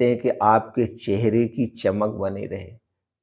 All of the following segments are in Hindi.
हैं कि आपके चेहरे की चमक बनी रहे,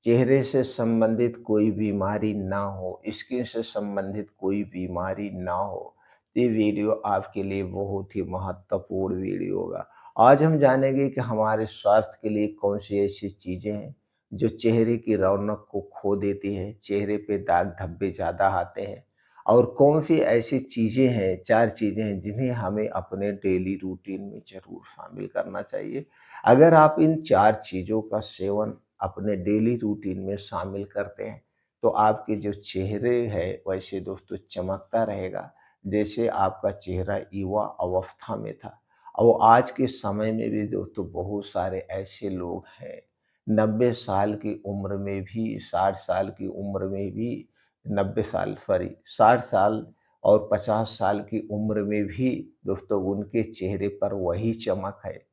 चेहरे से संबंधित कोई बीमारी ना हो, स्किन से संबंधित कोई बीमारी ना हो, ये वीडियो आपके लिए बहुत ही महत्वपूर्ण वीडियो होगा। आज हम जानेंगे कि हमारे स्वास्थ्य के लिए कौन-सी ऐसी चीज़ें हैं, जो चेहरे की रौनक को खो देती है, चेहरे पे दाग-धब्बे ज़्यादा आते हैं और कौन-सी ऐसी चीज़ें हैं, 4 चीज़ें हैं, जिन्हें हमें अपने डेली रूटीन में ज़रूर शामिल करना चाहिए। अगर आप इन 4 चीज़ों का सेवन अपने डेली रूटीन में शामिल करते हैं, तो आपके जो चेहरे है वैसे दोस्तों चमकता रहेगा, जैसे आपका चेहरा युवा अवस्था में था। और आज के समय में भी दोस्तों बहुत सारे ऐसे लोग हैं, 90 साल की उम्र में भी, 60 साल की उम्र में भी 90 साल सॉरी 60 साल और 50 साल की उम्र में भी दोस्तों उनके चेहरे पर वही चमक है।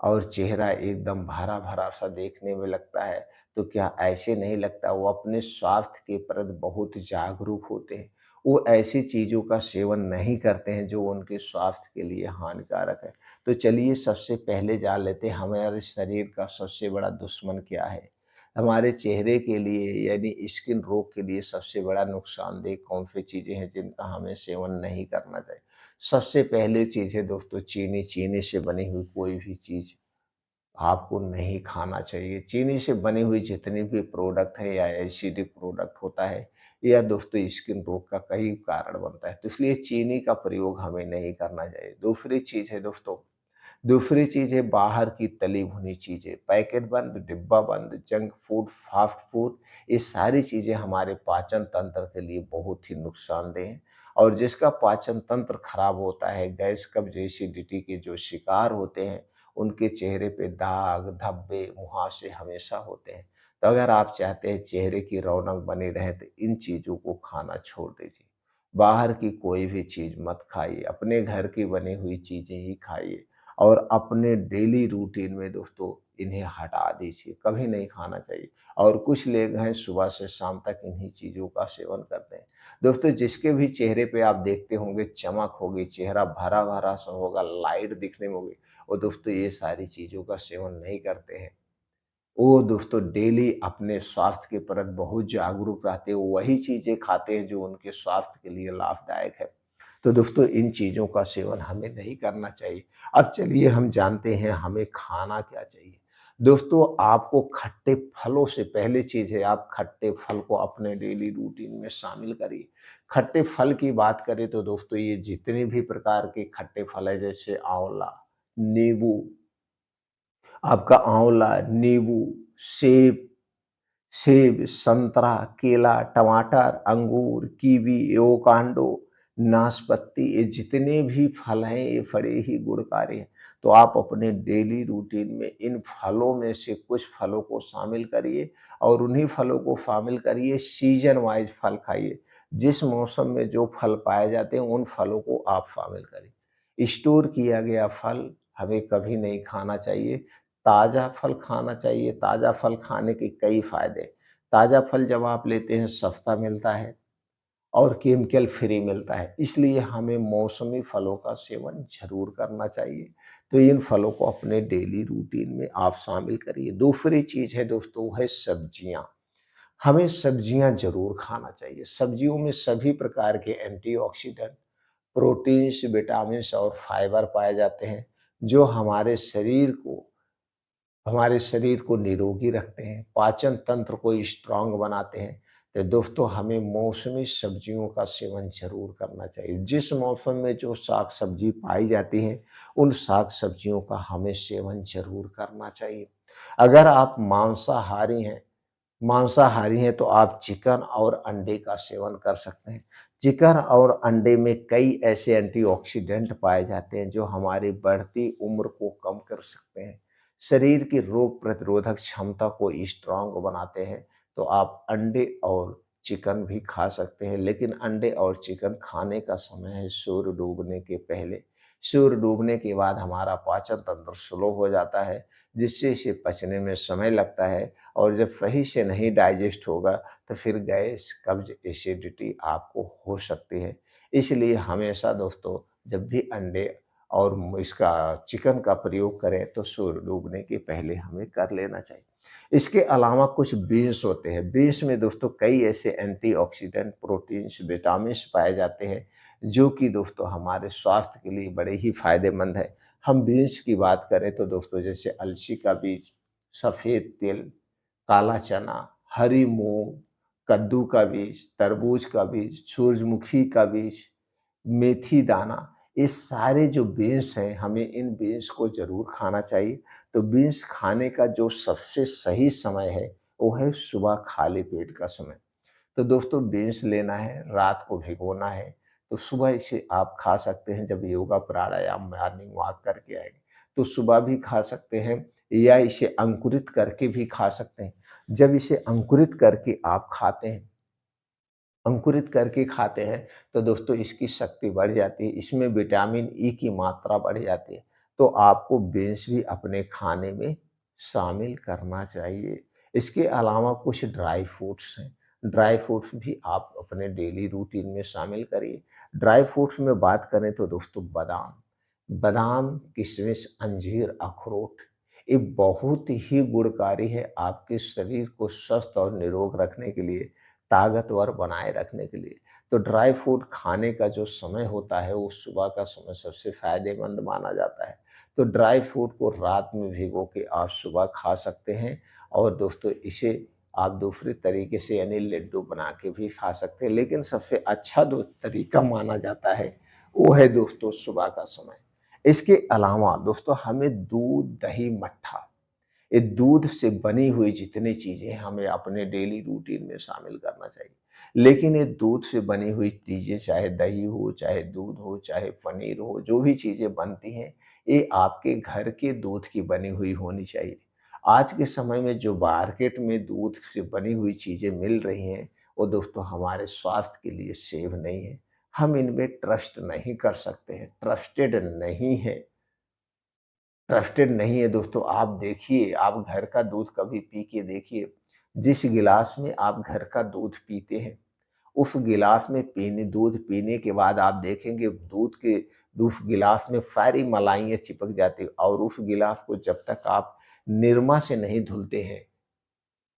और चेहरा एकदम भरा-भरा सा देखने में लगता है, तो क्या ऐसे नहीं लगता वो अपने स्वास्थ्य के प्रति बहुत जागरूक होते हैं। वो ऐसी चीज़ों का सेवन नहीं करते हैं जो उनके स्वास्थ्य के लिए हानिकारक है। तो चलिए सबसे पहले जान लेते हैं हमारे शरीर का सबसे बड़ा दुश्मन क्या है? हमारे चेहरे के लिए यानी स्किन रोग के लिए सबसे बड़ा नुकसानदेह कौन-सी चीज़ें हैं जिनका हमें सेवन नहीं करना चाहिए? सबसे पहली चीज़ है दोस्तों चीनी, चीनी से बनी हुई कोई भी चीज़ आपको नहीं खाना चाहिए। चीनी से बनी हुई जितनी भी प्रोडक्ट है या एसिडिक प्रोडक्ट होता है, या दोस्तों स्किन रोग का कई कारण बनता है। तो इसलिए चीनी का प्रयोग हमें नहीं करना चाहिए। दूसरी चीज़ है बाहर की तली भुनी चीज़ें, पैकेट बंद, डिब्बा बंद, जंक फूड, फास्ट फूड, ये सारी चीज़ें हमारे पाचन तंत्र के लिए बहुत ही नुकसानदेह हैं। और जिसका पाचन तंत्र खराब होता है, गैस, कब्ज़, एसिडिटी के जो शिकार होते हैं, उनके चेहरे पे दाग, धब्बे, मुहासे हमेशा होते हैं। तो अगर आप चाहते हैं चेहरे की रौनक बनी रहे तो इन चीज़ों को खाना छोड़ दीजिए। बाहर की कोई भी चीज़ मत खाइए, अपने घर की बनी हुई चीज़ें ही खाइए और अपने डेली रूटीन में दोस्तों इन्हें हटा दीजिए, कभी नहीं खाना चाहिए। और कुछ लोग हैं सुबह से शाम तक इन्हीं चीज़ों का सेवन करते हैं। दोस्तों जिसके भी चेहरे पे आप देखते होंगे चमक होगी, चेहरा भरा-भरा सा होगा, लाइट दिखने में होगी, और दोस्तों ये सारी चीज़ों का सेवन नहीं करते हैं। वो दोस्तों डेली अपने स्वास्थ्य के प्रति बहुत जागरूक रहते हैं, वो वही चीज़ें खाते हैं जो उनके स्वास्थ्य के लिए लाभदायक है। तो दोस्तों इन चीज़ों का सेवन हमें नहीं करना चाहिए। अब चलिए हम जानते हैं हमें खाना क्या चाहिए। दोस्तों आपको खट्टे फलों से पहली चीज़ है आप खट्टे फल को अपने डेली रूटीन में शामिल करिए। खट्टे फल की बात करें तो दोस्तों ये जितने भी प्रकार के खट्टे फल हैं जैसे आंवला, नींबू, आपका आंवला, नींबू, सेब सेब, संतरा, केला, टमाटर, अंगूर, कीवी, एवोकाडो, नाशपाती, ये जितने भी फल हैं ये बड़े ही गुणकारी हैं। तो आप अपने डेली रूटीन में इन फलों में से कुछ फलों को शामिल करिए और उन्हीं फलों को शामिल करिए, सीज़न वाइज़ फल खाइए। जिस मौसम में जो फल पाए जाते हैं उन फलों को आप शामिल करिए। स्टोर किया गया फल हमें कभी नहीं खाना चाहिए। ताज़ा फल खाना चाहिए, ताज़ा फल खाने के कई फ़ायदे हैं। ताज़ा फल जब आप लेते हैं सस्ता मिलता है और केमिकल फ्री मिलता है, इसलिए हमें मौसमी फलों का सेवन ज़रूर करना चाहिए। तो इन फलों को अपने डेली रूटीन में आप शामिल करिए। दूसरी चीज़ है दोस्तों वो है सब्जियाँ। हमें सब्जियाँ ज़रूर खाना चाहिए। सब्जियों में सभी प्रकार के एंटीऑक्सीडेंट, प्रोटीन्स, विटामिन्स और फाइबर पाए जाते हैं, जो हमारे शरीर को निरोगी रखते हैं, पाचन तंत्र को स्ट्रॉन्ग बनाते हैं। तो दोस्तों हमें मौसमी सब्जियों का सेवन ज़रूर करना चाहिए। जिस मौसम में जो साग-सब्ज़ी पाई जाती हैं, उन साग-सब्जियों का हमें सेवन ज़रूर करना चाहिए। अगर आप मांसाहारी हैं तो आप चिकन और अंडे का सेवन कर सकते हैं। चिकन और अंडे में कई ऐसे एंटीऑक्सीडेंट पाए जाते हैं जो हमारी बढ़ती उम्र को कम कर सकते हैं। शरीर की रोग प्रतिरोधक क्षमता को स्ट्रॉन्ग बनाते हैं। तो आप अंडे और चिकन भी खा सकते हैं, लेकिन अंडे और चिकन खाने का समय है सूर्य डूबने के पहले। सूर्य डूबने के बाद हमारा पाचन तंत्र स्लो हो जाता है, जिससे इसे पचने में समय लगता है और जब सही से नहीं डाइजेस्ट होगा तो फिर गैस, कब्ज़, एसिडिटी आपको हो सकती है। इसलिए हमेशा दोस्तों जब भी अंडे और इसका चिकन का प्रयोग करें तो सूर्य डूबने के पहले हमें कर लेना चाहिए। इसके अलावा कुछ बीन्स होते हैं, बीन्स में दोस्तों कई ऐसे एंटीऑक्सीडेंट, प्रोटीन्स, विटामिन्स पाए जाते हैं, जो कि दोस्तों हमारे स्वास्थ्य के लिए बड़े ही फ़ायदेमंद है। हम बीन्स की बात करें तो दोस्तों जैसे अलसी का बीज, सफ़ेद तिल, काला चना, हरी मूँग, कद्दू का बीज, तरबूज का बीज, सूरजमुखी का बीज, मेथी दाना, ये सारे जो बीन्स हैं, हमें इन बीन्स को ज़रूर खाना चाहिए। तो बीन्स खाने का जो सबसे सही समय है, वो है सुबह खाली पेट का समय। तो दोस्तों बीन्स लेना है, रात को भिगोना है, तो सुबह इसे आप खा सकते हैं जब योगा, प्राणायाम, मॉर्निंग वॉक करके आएँगे। तो सुबह भी खा सकते हैं या इसे अंकुरित करके भी खा सकते हैं। जब इसे अंकुरित करके आप खाते हैं, अंकुरित करके खाते हैं, तो दोस्तों इसकी शक्ति बढ़ जाती है, इसमें विटामिन ई की मात्रा बढ़ जाती है। तो आपको बीन्स भी अपने खाने में शामिल करना चाहिए। इसके अलावा कुछ ड्राई फ्रूट्स हैं, ड्राई फ्रूट्स भी आप अपने डेली रूटीन में शामिल करिए। ड्राई फ्रूट्स में बात करें तो दोस्तों बादाम, बादाम, किशमिश, अंजीर, अखरोट, ये बहुत ही गुणकारी है आपके शरीर को स्वस्थ और निरोग रखने के लिए, ताकतवर बनाए रखने के लिए। तो ड्राई फ्रूट खाने का जो समय होता है, वो सुबह का समय सबसे फ़ायदेमंद माना जाता है। तो ड्राई फ्रूट को रात में भिगो के आप सुबह खा सकते हैं और दोस्तों इसे आप दूसरे तरीके से यानी लड्डू बना के भी खा सकते हैं। लेकिन सबसे अच्छा जो तरीका माना जाता है, वो है दोस्तों सुबह का समय। इसके अलावा दोस्तों हमें दूध, दही, मट्ठा, ये दूध से बनी हुई जितनी चीज़ें हमें अपने डेली रूटीन में शामिल करना चाहिए। लेकिन ये दूध से बनी हुई चीज़ें चाहे दही हो, चाहे दूध हो, चाहे पनीर हो, जो भी चीज़ें बनती हैं, ये आपके घर के दूध की बनी हुई होनी चाहिए। आज के समय में जो मार्केट में दूध से बनी हुई चीज़ें मिल रही हैं, वो दोस्तों हमारे स्वास्थ्य के लिए सेफ नहीं है। हम इनमें ट्रस्ट नहीं कर सकते हैं, ट्रस्टेड नहीं है। ट्रस्टेड नहीं है दोस्तों, आप देखिए, आप घर का दूध कभी पी के देखिए। जिस गिलास में आप घर का दूध पीते हैं, उस गिलास में पीने दूध पीने के बाद आप देखेंगे दूध के उस गिलास में सारी मलाइयाँ चिपक जाती हैं और उस गिलास को जब तक आप निरमा से नहीं धुलते हैं,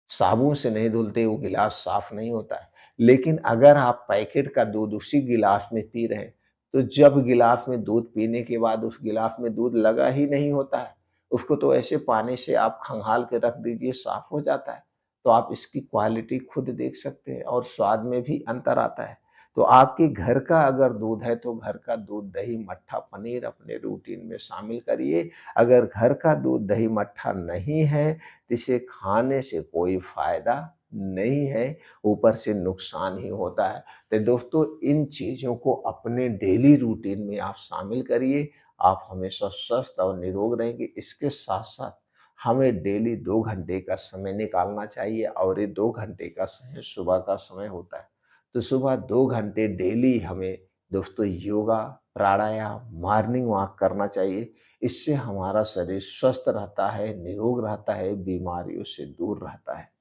साबुन से नहीं धुलते, वो गिलास साफ नहीं होता है। लेकिन अगर आप पैकेट का दूध उसी गिलास में पी रहे हैं, तो जब गिलास में दूध पीने के बाद उस गिलास में दूध लगा ही नहीं होता है, उसको तो ऐसे पानी से आप खंगाल के रख दीजिए, साफ हो जाता है। तो आप इसकी क्वालिटी खुद देख सकते हैं और स्वाद में भी अंतर आता है। तो आपके घर का अगर दूध है, तो घर का दूध, दही, मट्ठा, पनीर अपने रूटीन में शामिल करिए। अगर घर का दूध, दही, मट्ठा नहीं है, इसे खाने से कोई फ़ायदा नहीं है, ऊपर से नुकसान ही होता है। तो दोस्तों इन चीज़ों को अपने डेली रूटीन में आप शामिल करिए, आप हमेशा स्वस्थ और निरोग रहेंगे। इसके साथ-साथ हमें डेली 2 घंटे का समय निकालना चाहिए और ये 2 घंटे का समय सुबह का समय होता है। तो सुबह 2 घंटे डेली हमें दोस्तों योगा, प्राणायाम, मॉर्निंग वॉक करना चाहिए। इससे हमारा शरीर स्वस्थ रहता है, निरोग रहता है, बीमारियों से दूर रहता है।